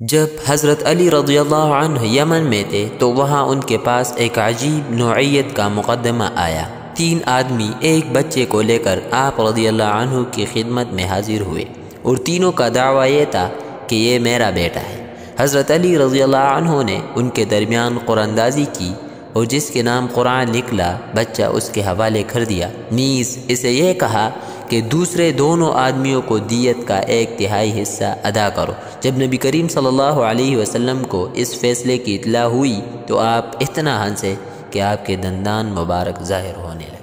جب حضرت علی رضی اللہ عنہ یمن میں تھے تو وہاں ان کے پاس ایک عجیب نوعیت کا مقدمہ آیا۔ 3 آدمی ایک بچے کو لے کر آپ رضی اللہ عنہ کی خدمت میں حاضر ہوئے اور تینوں کا دعویٰ یہ تھا کہ یہ میرا بیٹا ہے۔ حضرت علی رضی اللہ عنہ نے ان کے درمیان قرآن اندازی کی اور جس کے نام قرآن نکلا بچہ اس کے حوالے کر دیا، نیز اسے یہ کہا کہ دوسرے دونوں آدمیوں کو دیت کا 1/3 حصہ ادا کرو۔ جب نبی کریم صلی اللہ علیہ وسلم کو اس فیصلے کی اطلاع ہوئی تو آپ اتنا ہنسے کہ آپ کے دندان مبارک ظاہر ہونے لگے۔